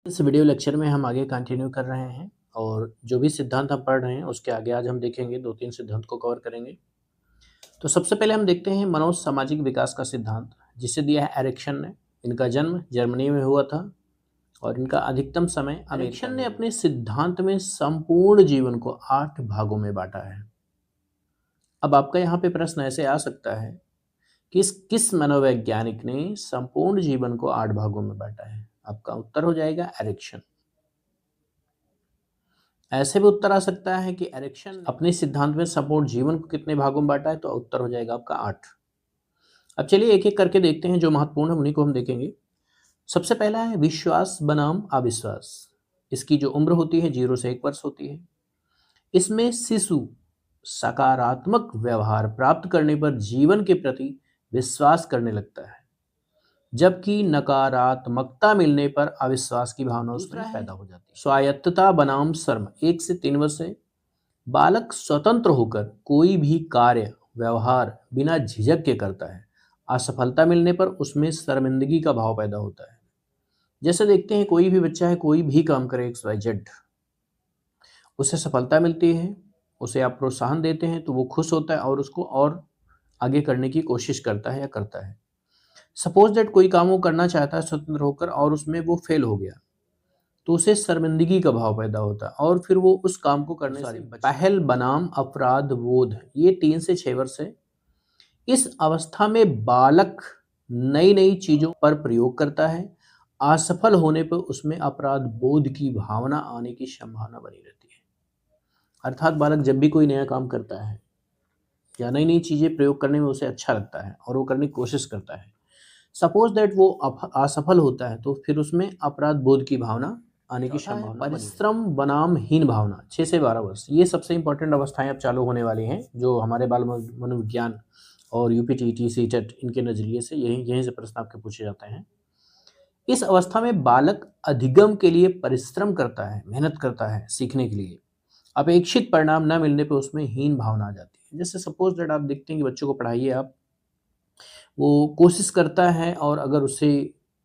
इस video lecture में हम आगे कंटिन्यू कर रहे हैं और जो भी सिद्धांत हम पढ़ रहे हैं उसके आगे आज हम देखेंगे 2-3 सिद्धांत को कवर करेंगे। तो सबसे पहले हम देखते हैं मनोज सामाजिक विकास का सिद्धांत, जिसे दिया है एरिक्सन ने। इनका जन्म जर्मनी में हुआ था और इनका अधिकतम समय एरिक्सन ने अपने सिद्धांत में संपूर्ण जीवन को 8 भागों में बांटा है। अब आपका यहाँ पे प्रश्न ऐसे आ सकता है कि किस मनोवैज्ञानिक ने संपूर्ण जीवन को 8 भागों में बांटा है? आपका उत्तर हो जाएगा एरिक्सन। ऐसे भी उत्तर आ सकता है कि एरिक्सन अपने सिद्धांत में संपूर्ण जीवन को कितने भागों में बांटा है, तो उत्तर हो जाएगा आपका 8। अब चलिए एक एक करके देखते हैं, जो महत्वपूर्ण है उन्हीं को हम देखेंगे। सबसे पहला है विश्वास बनाम अविश्वास। इसकी जो उम्र होती है 0 से 1 वर्ष होती है। इसमें शिशु सकारात्मक व्यवहार प्राप्त करने पर जीवन के प्रति विश्वास करने लगता है, जबकि नकारात्मकता मिलने पर अविश्वास की भावना उसमें पैदा हो जाती है। स्वायत्तता बनाम शर्म। 1 से 3 वर्ष से बालक स्वतंत्र होकर कोई भी कार्य व्यवहार बिना झिझक के करता है। असफलता मिलने पर उसमें शर्मिंदगी का भाव पैदा होता है। जैसे देखते हैं, कोई भी बच्चा है, कोई भी काम करे XYZ, उसे सफलता मिलती है, उसे आप प्रोत्साहन देते हैं तो वो खुश होता है और उसको और आगे करने की कोशिश करता है या करता है। सपोज दैट कोई काम वो करना चाहता है स्वतंत्र होकर और उसमें वो फेल हो गया, तो उसे शर्मिंदगी का भाव पैदा होता है और फिर वो उस काम को करने से पहल बनाम अपराध बोध। ये 3 से 6 वर्ष है। इस अवस्था में बालक नई नई चीजों पर प्रयोग करता है। असफल होने पर उसमें अपराध बोध की भावना आने की संभावना बनी रहती है। अर्थात बालक जब भी कोई नया काम करता है या नई नई चीजें प्रयोग करने में उसे अच्छा लगता है और वो करने की कोशिश करता है, सपोज दैट वो असफल होता है, तो फिर उसमें अपराध बोध की भावना आने की संभावना। परिश्रम बनाम हीन भावना। 6 से 12 वर्ष, ये सबसे इंपॉर्टेंट अवस्थाएं अब चालू होने वाली हैं, जो हमारे बाल मनोविज्ञान और यूपीटीटी सीटेट इनके नजरिए से यहीं से प्रश्न आपके पूछे जाते हैं। इस अवस्था में बालक अधिगम के लिए परिश्रम करता है, मेहनत करता है सीखने के लिए। अपेक्षित परिणाम न मिलने पर उसमें हीन भावना आ जाती है। जैसे सपोज दैट आप देखते हैं कि बच्चों को पढ़ाइए आप, वो कोशिश करता है और अगर उसे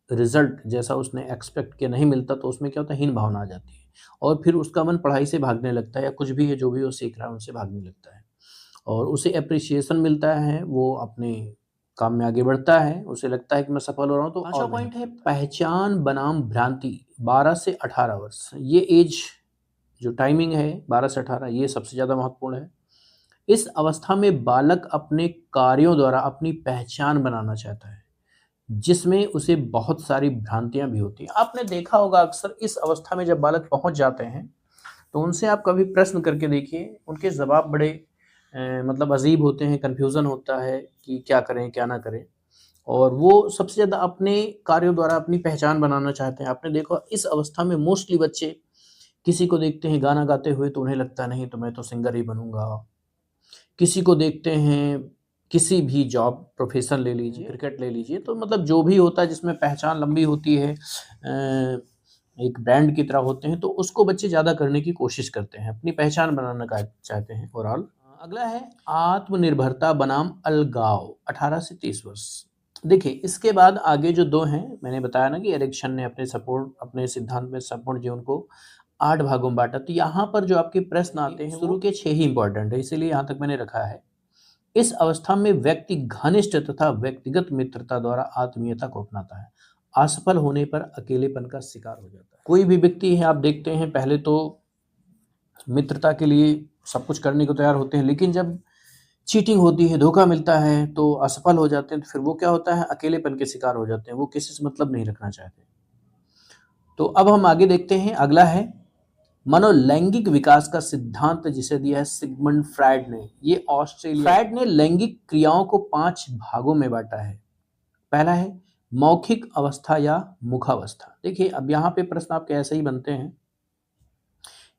रिजल्ट जैसा उसने एक्सपेक्ट किया नहीं मिलता, तो उसमें क्या होता है, हीन भावना आ जाती है और फिर उसका मन पढ़ाई से भागने लगता है या कुछ भी है जो भी वो सीख रहा है उनसे भागने लगता है। और उसे एप्रिसिएशन मिलता है, वो अपने काम में आगे बढ़ता है, उसे लगता है कि मैं सफल हो रहा हूँ। तो पांचवा पॉइंट है पहचान बनाम भ्रांति। 12 से 18 वर्ष, ये एज जो टाइमिंग है 12 से 18, ये सबसे ज़्यादा महत्वपूर्ण है। इस अवस्था में बालक अपने कार्यों द्वारा अपनी पहचान बनाना चाहता है, जिसमें उसे बहुत सारी भ्रांतियां भी होती हैं। आपने देखा होगा अक्सर इस अवस्था में जब बालक पहुंच जाते हैं, तो उनसे आप कभी प्रश्न करके देखिए, उनके जवाब बड़े मतलब अजीब होते हैं, कन्फ्यूज़न होता है कि क्या करें क्या ना करें। और वो सबसे ज़्यादा अपने कार्यों द्वारा अपनी पहचान बनाना चाहते हैं। आपने देखा इस अवस्था में मोस्टली बच्चे किसी को देखते हैं गाना गाते हुए तो उन्हें लगता है नहीं तो मैं तो सिंगर ही बनूंगा। किसी को देखते हैं, किसी भी जॉब प्रोफेशन ले लीजिए, क्रिकेट ले लीजिए, तो मतलब जो भी होता है जिसमें पहचान लंबी होती है, एक ब्रांड की तरह होते हैं, तो उसको बच्चे ज़्यादा करने की कोशिश करते हैं, अपनी पहचान बनाना का चाहते हैं ओवरऑल। अगला है आत्मनिर्भरता बनाम अलगाव। 18 से 30 वर्ष। देखिए इसके बाद आगे जो 2 हैं, मैंने बताया ना कि एरिक्सन ने अपने सिद्धांत में संपूर्ण जीवन को 8 भागों में बांटा। तो यहाँ पर जो आपके प्रश्न आते हैं, शुरू के 6 ही इंपॉर्टेंट है, इसीलिए यहाँ तक मैंने रखा है। इस अवस्था में व्यक्ति घनिष्ठ तथा व्यक्तिगत मित्रता द्वारा आत्मीयता को अपनाता है। असफल होने पर अकेलेपन का शिकार हो जाता है। कोई भी व्यक्ति है, आप देखते हैं पहले तो मित्रता के लिए सब कुछ करने को तैयार होते हैं, लेकिन जब चीटिंग होती है, धोखा मिलता है, तो असफल हो जाते हैं, तो फिर वो क्या होता है, अकेलेपन के शिकार हो जाते हैं, वो किसी से मतलब नहीं रखना चाहते। तो अब हम आगे देखते हैं, अगला है मनोलैंगिक विकास का सिद्धांत, जिसे दिया है सिगमंड फ्रायड ने। ये ऑस्ट्रेलिया। फ्रायड ने लैंगिक क्रियाओं को 5 भागों में बांटा है। पहला है मौखिक अवस्था या मुखावस्था। देखिए अब यहाँ पे प्रश्न आपके ऐसे ही बनते हैं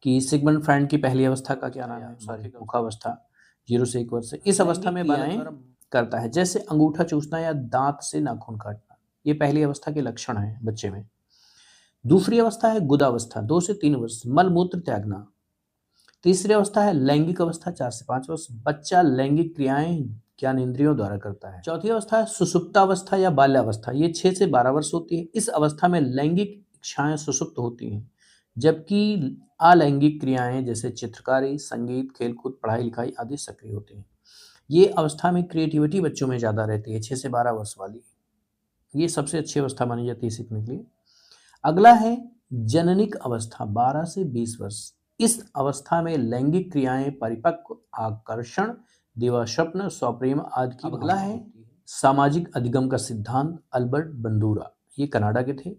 कि सिगमंड फ्रायड की पहली अवस्था का क्या नाम है, सॉरी, मुखावस्था। 0 से 1 वर्ष से इस अवस्था में बालक करता है, जैसे अंगूठा चूसना या दांत से नाखून काटना। ये पहली अवस्था के लक्षण है बच्चे में। दूसरी अवस्था है गुदावस्था, 2 से 3 वर्ष, मल मूत्र त्यागना। तीसरी अवस्था है लैंगिक अवस्था, 4 से 5 वर्ष, बच्चा लैंगिक क्रियाएं ज्ञानेंद्रियों द्वारा करता है। चौथी अवस्था है सुषुप्तावस्था या बाल्यावस्था, ये 6 से 12 वर्ष होती है। इस अवस्था में लैंगिक इच्छाएं सुसुप्त होती हैं, जबकि अलैंगिक क्रियाएं जैसे चित्रकारी, संगीत, खेलकूद, पढ़ाई लिखाई आदि सक्रिय होती हैं। ये अवस्था में क्रिएटिविटी बच्चों में ज़्यादा रहती है, 6 से 12 वर्ष वाली। ये सबसे अच्छी अवस्था मानी जाती है सीखने के लिए। अगला है जननिक अवस्था, 12 से 20 वर्ष। इस अवस्था में लैंगिक क्रियाएं परिपक्व, आकर्षण, दिवास्वप्न, स्वप्रेम आदि की। अगला है सामाजिक अधिगम का सिद्धांत, अल्बर्ट बंदूरा, ये कनाडा के थे।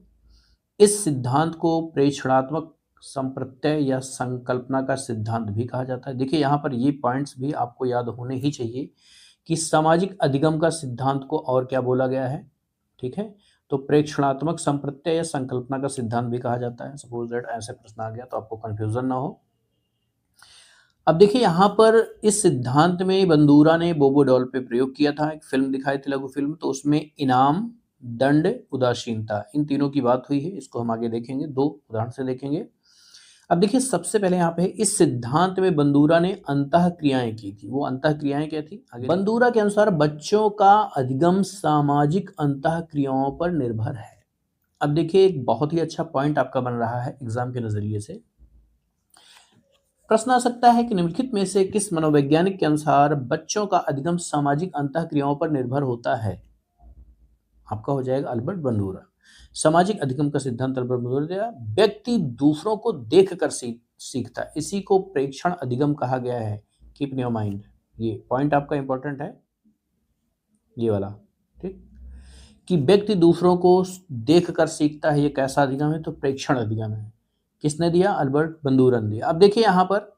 इस सिद्धांत को प्रेक्षणात्मक संप्रत्यय या संकल्पना का सिद्धांत भी कहा जाता है। देखिए यहाँ पर ये पॉइंट्स भी आपको याद होने ही चाहिए कि सामाजिक अधिगम का सिद्धांत को और क्या बोला गया है, ठीक है। तो प्रेक्षणात्मक संप्रत्यय या संकल्पना का सिद्धांत भी कहा जाता है। सपोज दैट ऐसे प्रश्न आ गया तो आपको कंफ्यूजन ना हो। अब देखिए यहाँ पर इस सिद्धांत में बंदूरा ने बोबो डॉल पे प्रयोग किया था। एक फिल्म दिखाई थी, लघु फिल्म, तो उसमें इनाम, दंड, उदासीनता, इन तीनों की बात हुई है। इसको हम आगे देखेंगे, 2 उदाहरण से देखेंगे। अब देखिए सबसे पहले यहाँ पे इस सिद्धांत में बंदूरा ने अंतः क्रियाएं की थी। वो अंतः क्रियाएं क्या थी? बंदूरा के अनुसार बच्चों का अधिगम सामाजिक अंतः क्रियाओं पर निर्भर है। अब देखिए एक बहुत ही अच्छा पॉइंट आपका बन रहा है एग्जाम के नजरिए से। प्रश्न आ सकता है कि निम्नलिखित में से किस मनोवैज्ञानिक के अनुसार बच्चों का अधिगम सामाजिक अंतः क्रियाओं पर निर्भर होता है? आपका हो जाएगा अल्बर्ट बंदूरा। सामाजिक अधिगम का सिद्धांत अल्बर्ट बंदूरा दिया। व्यक्ति दूसरों को देखकर सीखता है, इसी को प्रेक्षण अधिगम कहा गया है। कीप इन योर माइंड, ये पॉइंट आपका इंपॉर्टेंट है, ये वाला, ठीक, कि व्यक्ति दूसरों को देखकर सीखता है। ये कैसा अधिगम है? तो प्रेक्षण अधिगम है। किसने दिया? अल्बर्ट बंदूरा ने दिया। अब देखिए यहाँ पर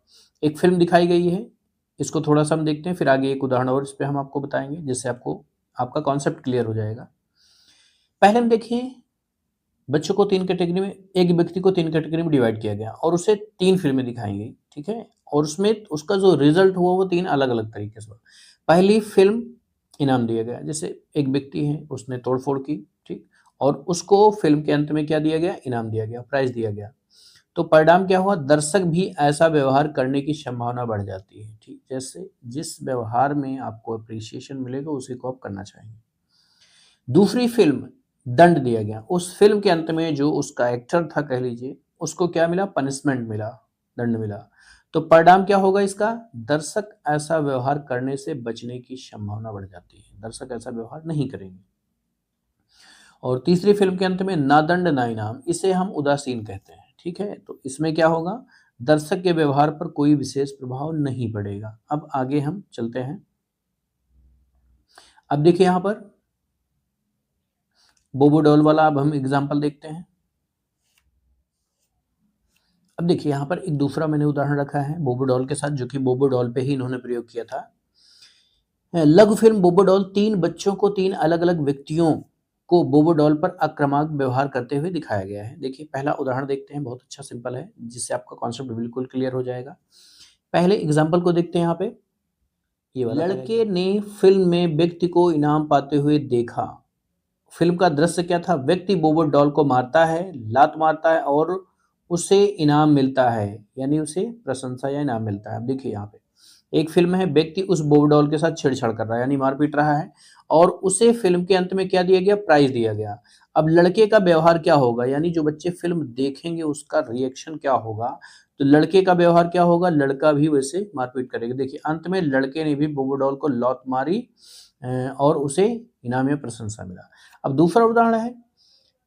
एक फिल्म दिखाई गई है, इसको थोड़ा सा हम देखते हैं, फिर आगे एक उदाहरण और इस पर हम आपको बताएंगे, जिससे आपको आपका कॉन्सेप्ट क्लियर हो जाएगा। पहले हम देखिए बच्चों को 3 कैटेगरी में, एक व्यक्ति को 3 कैटेगरी में डिवाइड किया गया और उसे 3 फिल्में दिखाई गई, ठीक है, और उसमें उसका जो रिजल्ट हुआ वो 3 अलग अलग तरीके से हुआ। पहली फिल्म इनाम दिया गया, जैसे एक व्यक्ति है उसने तोड़फोड़ की, ठीक, और उसको फिल्म के अंत में क्या दिया गया? इनाम दिया गया, प्राइज दिया गया। तो परिणाम क्या हुआ? दर्शक भी ऐसा व्यवहार करने की संभावना बढ़ जाती है, ठीक, जैसे जिस व्यवहार में आपको अप्रिसिएशन मिलेगा उसी को आप करना चाहेंगे। दूसरी फिल्म दंड दिया गया, उस फिल्म के अंत में जो उसका एक्टर था कह लीजिए, उसको क्या मिला? पनिशमेंट मिला, दंड मिला। तो परिणाम क्या होगा इसका? दर्शक ऐसा व्यवहार करने से बचने की संभावना बढ़ जाती है, दर्शक ऐसा व्यवहार नहीं करेंगे। और तीसरी फिल्म के अंत में ना दंड ना इनाम, इसे हम उदासीन कहते हैं, ठीक है। तो इसमें क्या होगा? दर्शक के व्यवहार पर कोई विशेष प्रभाव नहीं पड़ेगा। अब आगे हम चलते हैं। अब देखिए यहां पर बोबो डॉल वाला अब हम एग्जाम्पल देखते हैं। अब देखिए यहाँ पर एक दूसरा मैंने उदाहरण रखा है बोबो डॉल के साथ, जो कि बोबो डॉल पे ही इन्होंने प्रयोग किया था। लघु फिल्म बोबो डॉल 3 बच्चों को 3 अलग अलग व्यक्तियों को बोबो डॉल पर आक्रामक व्यवहार करते हुए दिखाया गया है। देखिए पहला उदाहरण देखते हैं, बहुत अच्छा सिंपल है, जिससे आपका कॉन्सेप्ट बिल्कुल क्लियर हो जाएगा। पहले एग्जाम्पल को देखते हैं यहाँ पे। ये वाला लड़के ने फिल्म में व्यक्ति को इनाम पाते हुए देखा। फिल्म का दृश्य क्या था? व्यक्ति बोबो डॉल को मारता है, लात मारता है और उसे इनाम मिलता है, यानी उसे प्रशंसा या इनाम मिलता है। अब देखिए यहाँ पे एक फिल्म है, व्यक्ति उस बोबो डॉल के साथ छेड़छाड़ कर रहा है, यानी मार पीट रहा है, और उसे फिल्म के अंत में क्या दिया गया? प्राइज दिया गया। अब लड़के का व्यवहार क्या होगा? यानी जो बच्चे फिल्म देखेंगे उसका रिएक्शन क्या होगा? तो लड़के का व्यवहार क्या होगा? लड़का भी वैसे मारपीट करेगा। देखिए अंत में लड़के ने भी बोबो डॉल को लौट मारी और उसे इनाम या प्रशंसा मिला। अब दूसरा उदाहरण है,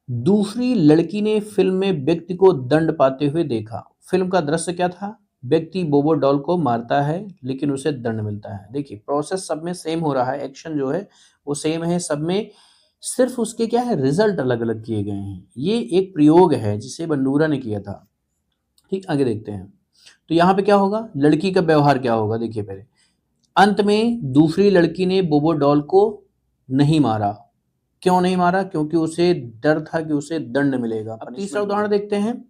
दूसरी लड़की ने फिल्म में व्यक्ति को दंड पाते हुए देखा। फिल्म का दृश्य क्या था? व्यक्ति बोबो डॉल को मारता है लेकिन उसे दंड मिलता है। देखिए प्रोसेस सब में सेम हो रहा है, एक्शन जो है वो सेम है सब में, सिर्फ उसके क्या है? रिजल्ट अलग अलग किए गए हैं। ये एक प्रयोग है जिसे बंदूरा ने किया था, ठीक। आगे देखते हैं। तो यहाँ पे क्या होगा? लड़की का व्यवहार क्या होगा? देखिए पहले अंत में दूसरी लड़की ने बोबो डॉल को नहीं मारा। क्यों नहीं मारा? क्योंकि उसे डर था कि उसे दंड मिलेगा। अब तीसरा उदाहरण देखते हैं।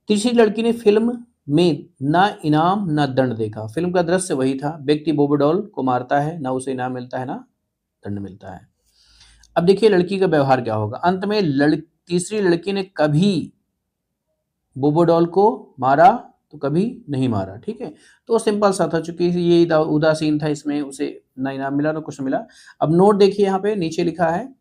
तीसरी लड़की ने फिल्म में ना इनाम ना दंड देखा। फिल्म का दृश्य वही था, व्यक्ति बोबो डॉल को मारता है, ना उसे इनाम मिलता है ना दंड मिलता है। अब देखिए लड़की का व्यवहार क्या होगा? अंत में तीसरी लड़की ने कभी बोबो डॉल को मारा तो कभी नहीं मारा, ठीक है। तो सिंपल सा था, चूंकि ये उदासीन था, इसमें उसे ना इनाम मिला ना कुछ मिला। अब नोट देखिए यहाँ पे नीचे लिखा है,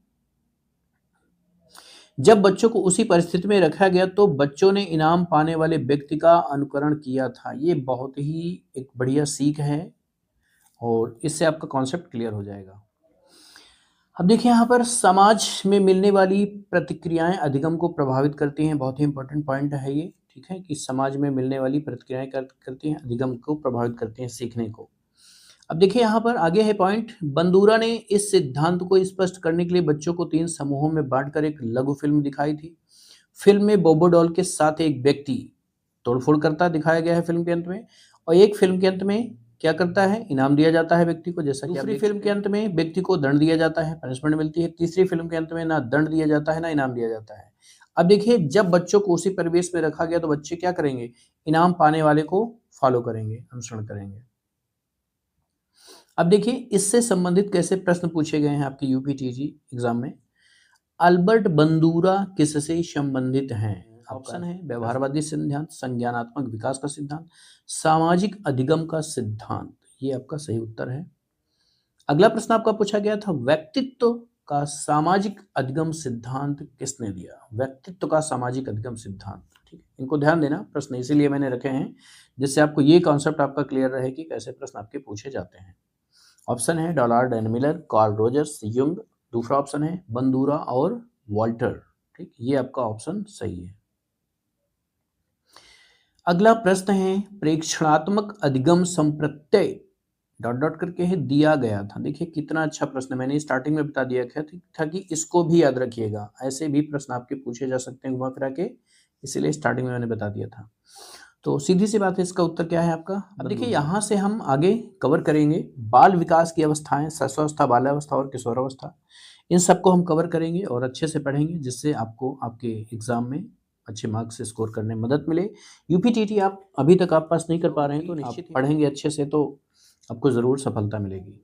जब बच्चों को उसी परिस्थिति में रखा गया तो बच्चों ने इनाम पाने वाले व्यक्ति का अनुकरण किया था। ये बहुत ही एक बढ़िया सीख है और इससे आपका कॉन्सेप्ट क्लियर हो जाएगा। अब देखिए यहाँ पर समाज में मिलने वाली प्रतिक्रियाएं अधिगम को प्रभावित करती हैं। बहुत ही इंपॉर्टेंट पॉइंट है ये, ठीक है, कि समाज में मिलने वाली प्रतिक्रियाएं करती हैं, अधिगम को प्रभावित करती हैं, सीखने को। अब देखिए यहाँ पर आगे है पॉइंट, बंदूरा ने इस सिद्धांत को स्पष्ट करने के लिए बच्चों को 3 समूहों में बांटकर एक लघु फिल्म दिखाई थी। फिल्म में बोबो डॉल के साथ एक व्यक्ति तोड़फोड़ करता दिखाया गया है फिल्म के अंत में, और एक फिल्म के अंत में क्या करता है, इनाम दिया जाता है व्यक्ति को, जैसा कि दूसरी फिल्म के अंत में व्यक्ति को दंड दिया जाता है, पनिशमेंट मिलती है। तीसरी फिल्म के अंत में ना दंड दिया जाता है ना इनाम दिया जाता है। अब देखिए जब बच्चों को उसी परिवेश में रखा गया तो बच्चे क्या करेंगे, इनाम पाने वाले को फॉलो करेंगे, अनुसरण करेंगे। अब देखिए इससे संबंधित कैसे प्रश्न पूछे गए हैं आपके यूपीटीजी एग्जाम में। अल्बर्ट बंदूरा किससे संबंधित हैं? ऑप्शन है व्यवहारवादी सिद्धांत, संज्ञानात्मक विकास का सिद्धांत, सामाजिक अधिगम का सिद्धांत। ये आपका सही उत्तर है। अगला प्रश्न आपका पूछा गया था, व्यक्तित्व का सामाजिक अधिगम सिद्धांत किसने दिया? व्यक्तित्व का सामाजिक अधिगम सिद्धांत, ठीक है, इनको ध्यान देना, प्रश्न इसीलिए मैंने रखे हैं जिससे आपको ये कॉन्सेप्ट आपका क्लियर रहे कि कैसे प्रश्न आपके पूछे जाते हैं। ऑप्शन है Dollard and Miller, Carl Rogers, Jung. दूसरा ऑप्शन है बंदूरा और वॉल्टर, ठीक, ये आपका ऑप्शन सही है। अगला प्रश्न है, प्रेक्षणात्मक अधिगम संप्रत्यय डॉट डॉट करके है दिया गया था। देखिए कितना अच्छा प्रश्न है, मैंने स्टार्टिंग में बता दिया था कि इसको भी याद रखिएगा, ऐसे भी प्रश्न आपके पूछे जा सकते हैं घुमा फिरा के, इसीलिए स्टार्टिंग में मैंने बता दिया था। तो सीधी सी बात है, इसका उत्तर क्या है आपका? अब देखिए यहाँ से हम आगे कवर करेंगे बाल विकास की अवस्थाएं, शिशुअवस्था, बाल्यावस्था और किशोरावस्था। इन सबको हम कवर करेंगे और अच्छे से पढ़ेंगे जिससे आपको आपके एग्जाम में अच्छे मार्क्स से स्कोर करने में मदद मिले। यूपीटीटी आप अभी तक आप पास नहीं कर पा रहे हैं तो निश्चित पढ़ेंगे अच्छे से तो आपको ज़रूर सफलता मिलेगी।